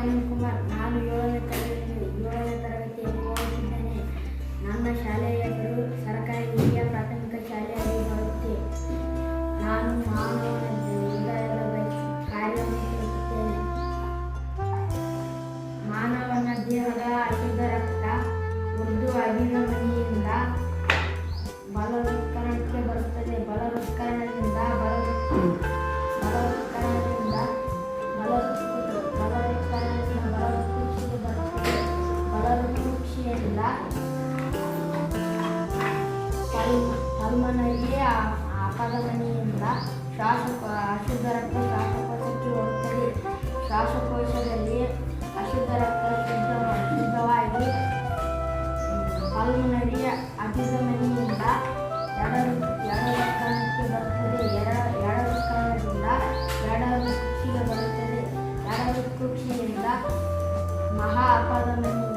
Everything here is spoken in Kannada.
ಅರುಣ್ ಕುಮಾರ್. ನಾನು 7ನೇ ತರಗತಿಯಲ್ಲಿ ಓದುತ್ತಿದ್ದೇನೆ. ನನ್ನ ಶಾಲೆಯ ಹೆಸರು ಸರ್ಕಾರಿ ಹಿರಿಯ ಪ್ರಾಥಮಿಕ ಶಾಲೆ ಅಡಿಬರುತ್ತೆ. ನಾನು ಮಾನವನ ಹೃದಯದ ಬಗ್ಗೆ ಕಾರ್ಯನಿರ್ವಹಿಸುತ್ತೇನೆ. ಮಾನವನ ದೇಹದ ಅಶುದ್ಧ ರಕ್ತ ಉರ್ದು ಅಭಿಧಮನಿಯಿಂದ ಬಲವತ್ಕರಣಕ್ಕೆ ಬರುತ್ತದೆ. ಬಲವತ್ಕರಣದಿಂದ ಬಲವೃಕ್ಷಿಯಿಂದ ಪಲ್ಮನರಿ ಅಪಧಮನಿಯಿಂದ ಅಶುದ್ಧ ರಕ್ತ ಶ್ವಾಸಕೋಶಕ್ಕೆ ಹೋಗುತ್ತದೆ. ಶ್ವಾಸಕೋಶದಲ್ಲಿ ಅಶುದ್ಧ ರಕ್ತ ಶುದ್ಧವಾಗಿ ಪಲ್ಮನರಿ ಅಭಿಧಮನಿಯಿಂದ ಎಡವೃತ್ಕರಣಕ್ಕೆ ಬರುತ್ತದೆ. ಎಡವೃತ್ಕರಣದಿಂದ ಎಡವೃಕ್ಷಿಗೆ ಬರುತ್ತದೆ. ಎಡವೃಕ್ಷಿಯಿಂದ ಮಹಾ ಅಪಧಮನಿ